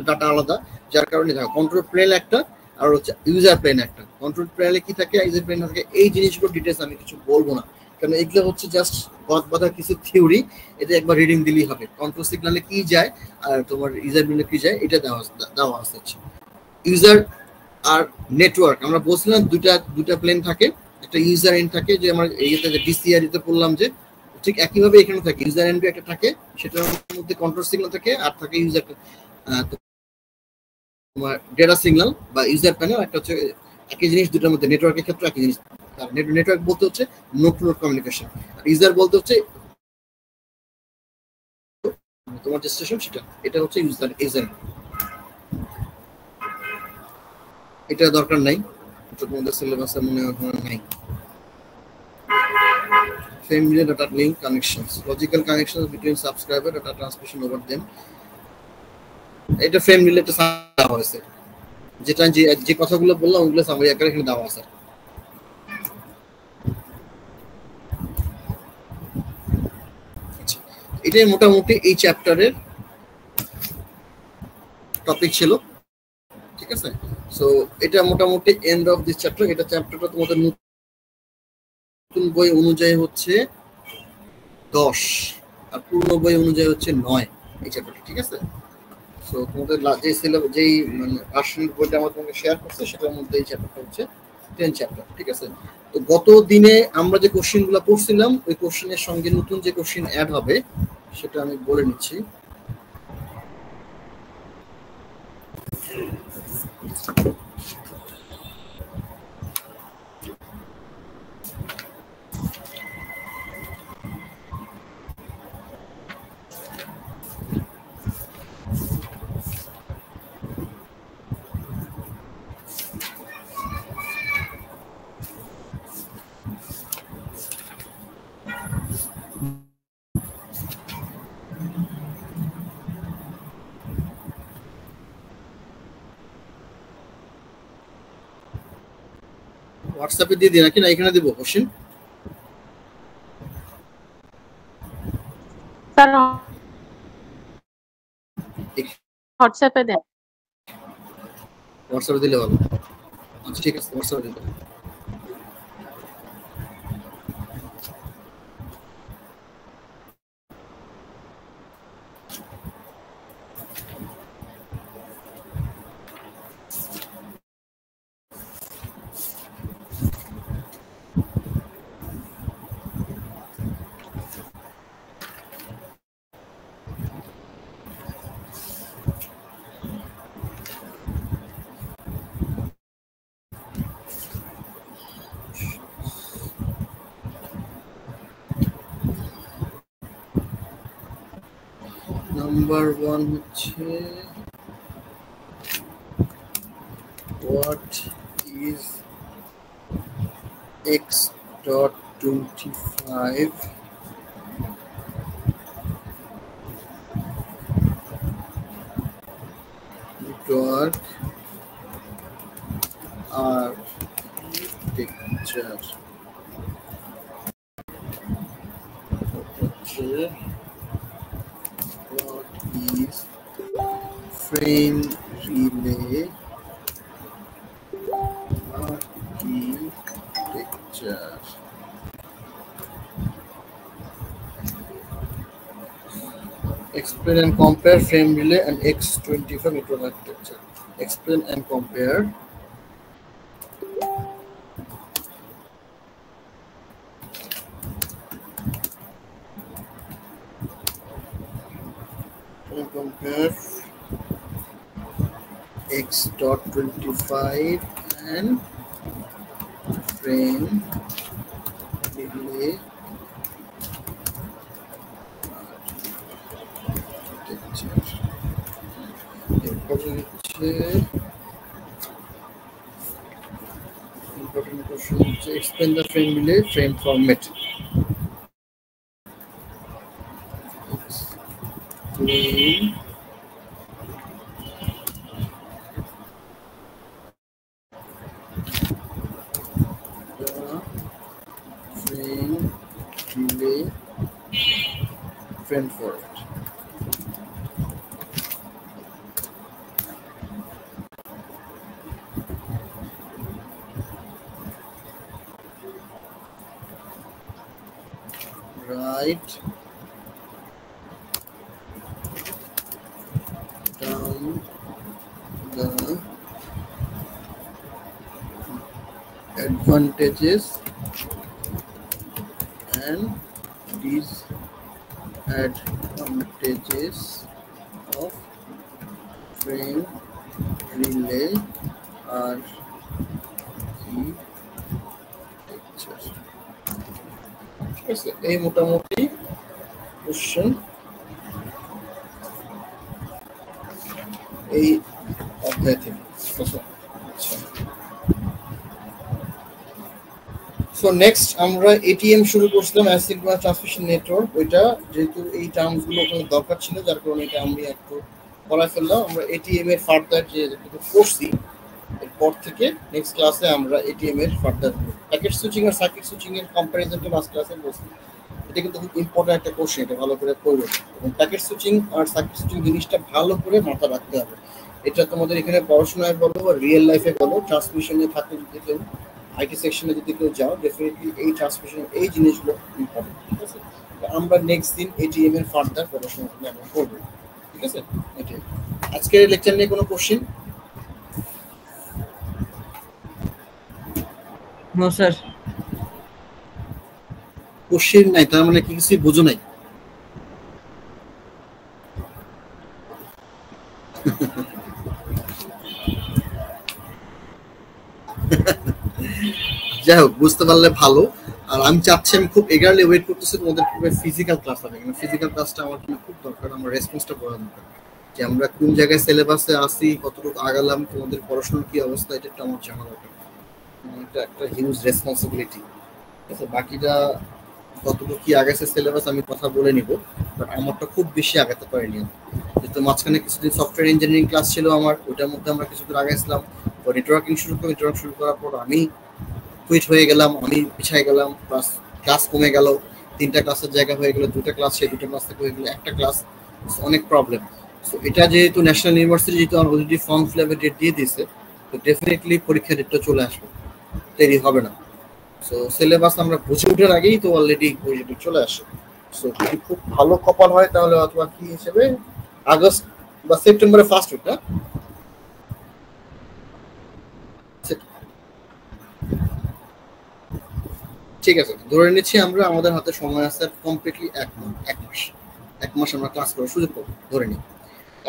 ডাটা আলাদা, যার কারণে দেখো কন্ট্রোল প্লেন একটা আর হচ্ছে ইউজার প্লেন একটা। কন্ট্রোল প্লেনে কি থাকে, ইউজার প্লেনে থাকে, এই জিনিসগুলো ডিটেইলস আমি কিছু বলবো না, কারণ এগুলো হচ্ছে জাস্ট বাদ কিছু থিওরি, এটা একবার রিডিং দিলেই হবে। কন্ট্রোল সিগন্যালে কি যায় আর তোমার ইউজার প্লেনে কি যায় এটা দেওয়া আছে। ইউজার আর নেটওয়ার্ক, আমরা বলছিলাম দুটা প্লেন থাকে, একটা ইউজার এন্ড থাকে, যে আমার এইটা যে ডিসিআর তে বললাম যে ঠিক একইভাবে এখানে থাকে, ইউজার এন্ড একটা থাকে, সেটার মধ্যে কন্ট্রোল সিগন্যাল থাকে, আর থাকে ইউজার তোমার ডেটা সিগন্যাল বা ইউজার প্যানেল। একটা হচ্ছে একই জিনিস দুটোর মধ্যে, নেটওয়ার্কের ক্ষেত্রে একই জিনিস। নেটওয়ার্ক বলতে হচ্ছে node to node communication, R user বলতে হচ্ছে তোমার যে স্টেশন সেটা, এটা হচ্ছে ইউজার। এটা দরকার নাই, তোমাদের সিলেবাসে মনে হয় নাই। Family data link connections, logical connections between subscriber data transmission over them. এটা ফ্রেম রিলেটেড দেওয়া হয়েছে, যেটা যে কথাগুলো বললাম ওগুলো সামারি আকারে এখানে দেওয়া আছে। এটাই মোটামুটি এই চ্যাপ্টারের টপিক ছিল, ঠিক আছে। সো এটা মোটামুটি এন্ড অফ দিস চ্যাপ্টার। এটা চ্যাপ্টারটা তোমাদের নতুন বই অনুযায়ী হচ্ছে 10 আর পুরনো বই অনুযায়ী হচ্ছে 9 এই চ্যাপ্টারটা, ঠিক আছে। সো তোমাদের যে সিলেবাস যেই মানে ভার্সনের বইটা আমরা তোমাকে শেয়ার করছি সেটার মধ্যে এই চ্যাপ্টারটা হচ্ছে 10 চ্যাপ্টার, ঠিক আছে। তো গত দিনে আমরা যে কোশ্চেনগুলো পড়ছিলাম ওই কোশ্চেনের সঙ্গে নতুন যে কোশ্চেন অ্যাড হবে সেটা আমি বলে নিচ্ছি। হোয়াটসঅ্যাপে দিয়ে দিই নাকি, না এখানে দিব কোশ্চেন? স্যার হোয়াটসঅ্যাপে দেন। হোয়াটসঅ্যাপে দিলে ভালো। আচ্ছা ঠিক আছে, হোয়াটসঅ্যাপে দিতে। নাম্বার 1 হচ্ছে what is x.25 network architecture? What is frame relay architecture? Explain and compare frame relay and X25 network architecture. Explain and compare X.25 and frame relay architecture. Important question. Explain the frame relay frame format. Explain the frame relay frame format. Write down the advantages and disadvantages of frame relay architecture. ঠিক আছে, এই মোটামুটি কোশ্চেন এই অধ্যায় থেকে। সো নেক্সট আমরা এটিএম শুরু করছিলাম, অ্যাসিঙ্ক্রোনাস ট্রান্সমিশন নেটওয়ার্ক। ওইটা যেহেতু এই টার্মসগুলো ওখানে দরকার ছিল, যার কারণে এটা আমি একটু পড়ায় ফেললাম। আমরা এটিএম এর ফার্দার যে করছি, এরপর থেকে নেক্সট ক্লাসে আমরা এটিএম এর ফার্দার প্যাকেট সুইচিং আর সার্কিট সুইচিং এর কম্পারিজনটা লাস্ট ক্লাসে বলছি। এটা কিন্তু খুব ইম্পর্টেন্ট একটা কোশ্চেন, এটা ভালো করে পড়বে। এবং প্যাকেট সুইচিং আর সার্কিট সুইচিং জিনিসটা ভালো করে মাথায় রাখতে হবে। এটা তোমাদের এখানে পড়াশোনায় বলো বা রিয়েল লাইফে বলো, ট্রান্সমিশনে থাকলে যদি কেউ আইটি সেকশনে যদি কেউ যাও, ডেফিনেটলি এই ট্রান্সমিশন এই জিনিসগুলো ইম্পর্টেন্ট। ঠিক আছে, আমরা নেক্সট দিন এটিএম এর ফার্দার পড়াশোনা করবো। ঠিক আছে, এটাই আজকের লেকচার নিয়ে কোনো কোশ্চেন? No sir. কোশ্চেন নাই, তার মানে কি কিছু বুঝো নাই? যাই হোক, বুঝতে পারলে ভালো। আর আমি চাচ্ছি, আমি খুব এগারলি ওয়েট করতেছি তোমাদের ফিজিক্যাল ক্লাস হবে। ফিজিক্যাল ক্লাসটা আমার খুব দরকার, আমার রেসপন্সটা করা দরকার, যে আমরা কোন জায়গায় সিলেবাসে আসি, কতটুকু আগালাম, তোমাদের পড়াশোনার কি অবস্থা, এটা একটু আমার জানা দরকার। এটা একটা হিউজ রেসপন্সিবিলিটি। ঠিক আছে, বাকিটা কতটুকু কি আগাইছে সিলেবাস আমি কথা বলে নিব, বাট আমারটা খুব বেশি আগাতে পারিনি। যেহেতু মাঝখানে কিছুদিন সফটওয়্যার ইঞ্জিনিয়ারিং ক্লাস ছিল আমার, ওইটার মধ্যে আমরা কিছুদিন আগাইছিলাম। নেটওয়ার্কিং শুরু করার পর আমি কুইট হয়ে গেলাম, আমি পিছায় গেলাম, ক্লাস কমে গেল, 3টা ক্লাসের জায়গা হয়ে গেল 2টা ক্লাস, সেই 2টা ক্লাস থেকে হয়ে গেল 1টা ক্লাস, অনেক প্রবলেম। সো এটা যেহেতু ন্যাশনাল ইউনিভার্সিটি যেহেতু অলরেডি ফর্ম ফিল আপের ডেট দিয়ে দিয়েছে, তো ডেফিনেটলি পরীক্ষার ডেটটা চলে আসবে, দেরি হবে না। সো সিলেবাস আমরা বুঝে ওঠার আগেই তো অলরেডি চলে আসে। সো যদি খুব ভালো কপাল হয় তাহলে অথবা কি হিসেবে আগস্ট বা সেপ্টেম্বরের ফার্স্ট উইকটা, ঠিক আছে ধরে নিচ্ছি আমরা আমাদের হাতে সময় আছে কমপ্লিটলি 1 মাস। 1 মাস আমরা ক্লাস করার সুযোগ পাবো ধরে নিই।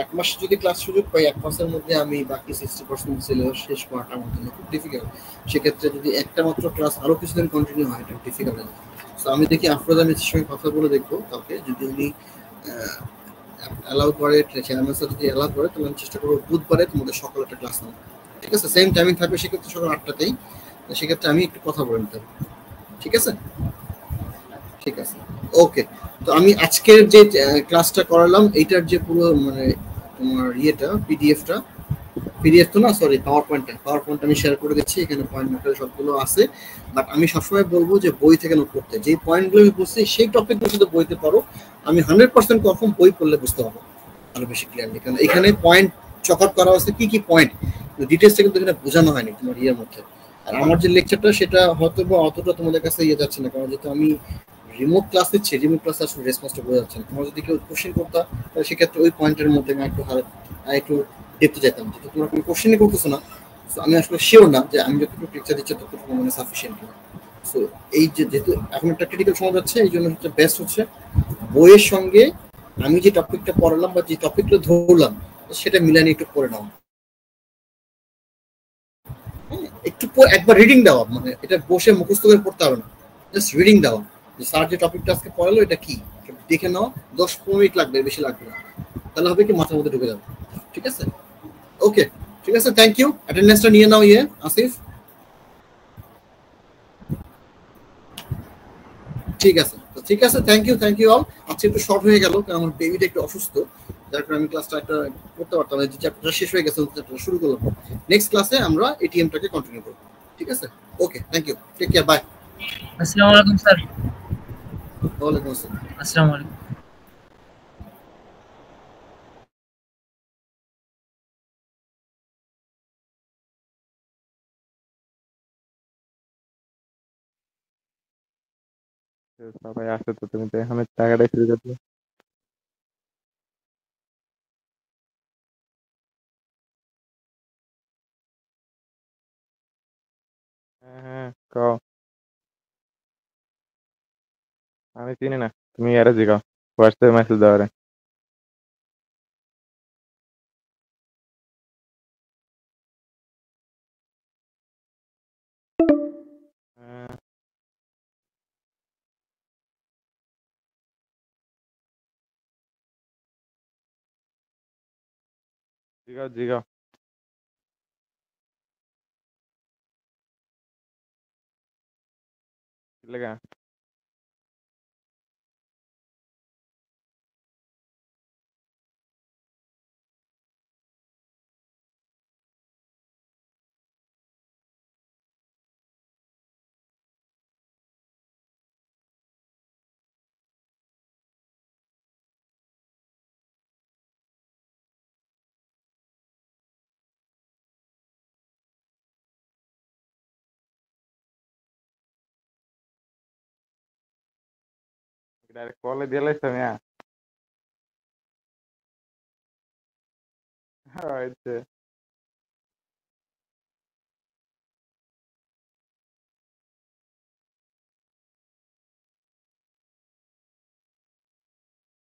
1 মাস যদি ক্লাস সুযোগ পাই, 1 মাসের মধ্যে আমি বাকি 60% সিলেবাস শেষ করাটা আমার জন্য খুব ডিফিকাল্ট। সেক্ষেত্রে যদি একটা মাত্র ক্লাস আরো কিছুদিন কন্টিনিউ হয়, এটা ডিফিকাল্ট হয়ে যায়। তো আমি দেখি আফরোজা মিসের সঙ্গে কথা বলে দেখবো কাউকে, যদি উনি অ্যালাউ করে, চেয়ারম্যান স্যার যদি অ্যালাউ করে, তাহলে আমি চেষ্টা করবো বুধবারে তোমাদের সকালে একটা ক্লাস নেবো, ঠিক আছে? সেম টাইমিং থাকবে সেক্ষেত্রে সকাল 8টাতেই। সেক্ষেত্রে আমি একটু কথা বলে নিতে পারবো, ঠিক আছে? ঠিক আছে, ওকে। তো আমি আজকের যে ক্লাসটা করালাম এইটার যে পুরো মানে তোমার পিডিএফ তো না, সরি, পাওয়ার পয়েন্ট আমি শেয়ার করে দিচ্ছি, এখানে পয়েন্ট আকারে সবগুলো আছে। বাট আমি সবসময় বলবো যে বই থেকে নোট করতে, যে পয়েন্টগুলো আমি বুঝছি সেই টপিকগুলো যদি বইতে পারো, আমি 100% কনফার্ম বই পড়লে বুঝতে পারবো আরো বেশি ক্লিয়ারলি। কারণ এখানে পয়েন্ট চকআউট করা হচ্ছে কি কি পয়েন্ট, ডিটেলসটা কিন্তু এখানে বোঝানো হয়নি তোমার ইয়ের মধ্যে। আর আমার যে লেকচারটা সেটা হয়তো বা অতটা তোমাদের কাছে ইয়ে যাচ্ছে না, কারণ যেহেতু আমি রিমোট ক্লাস দিচ্ছি, রিমোট ক্লাসে আসলে রেসপন্সটা বোঝা যাচ্ছে না। তোমার যদি কেউ কোশ্চেন করতা, তাহলে সেক্ষেত্রে ওই পয়েন্টের মধ্যে আমি একটু দেখতে যেতাম, যেহেতু তোমরা কোনো কোশ্চেনই করতেছো না। সো আমি আসলে শিওর না যে আমি যতটুকু লেকচার দিচ্ছি ততটুকু মানে সাফিসিয়েন্ট কিনা। সো এই যে যেহেতু এখন একটা ক্রিটিক্যাল সময় যাচ্ছে, এই জন্য হচ্ছে বেস্ট হচ্ছে বইয়ের সঙ্গে আমি যে টপিকটা পড়ালাম বা যে টপিকটা ধরলাম সেটা মিলানি একটু পড়ে নাও। একটু একবার রিডিং দেওয়া, মানে এটা বসে মুখস্থ করে পড়তে হবে না, জাস্ট রিডিং দেওয়া যে স্যার যে টপিকটা আজকে পড়ালো এটা কি, দেখে নাও। 10-15 মিনিট লাগবে, বেশি লাগবে না, তাহলে হবে কি মাথার মধ্যে ঢুকে যাবে, ঠিক আছে? ওকে, ঠিক আছে, থ্যাংক ইউ। অ্যাটেন্ডেন্সটা নিয়ে নাও আসিফ। ঠিক আছে, তো ঠিক আছে, থ্যাংক ইউ অল। আজকে একটু শর্ট হয়ে গেল কারণ আমার বেবিটা একটু অসুস্থ, যার কারণে আমি ক্লাসটা একটা করতে পারতাম না, যে চ্যাপ্টারটা শেষ হয়ে গেছে চ্যাপ্টারটা শুরু করলাম। নেক্সট ক্লাসে আমরা এটিএমটাকে কন্টিনিউ করব, ঠিক আছে? Okay, thank you, take care, bye. আসসালামু আলাইকুম স্যার। ওয়ালাইকুম আসসালাম। আসসালামু আলাইকুম। সবাই আসে তো, তুমি তো এখানে টাকাটাই শুরু করছো। হ্যাঁ হ্যাঁ, কও। আমি চিনি না, তুমি ইয়ারে জিগাও, হোয়াটসঅ্যাপে মেসেজ দাও রে। হ্যাঁ, জিগাও জিগাও। কি লাগা? ডাইরেক্ট কলে দিয়ে লাইছ মিয়া। হ্যাঁ,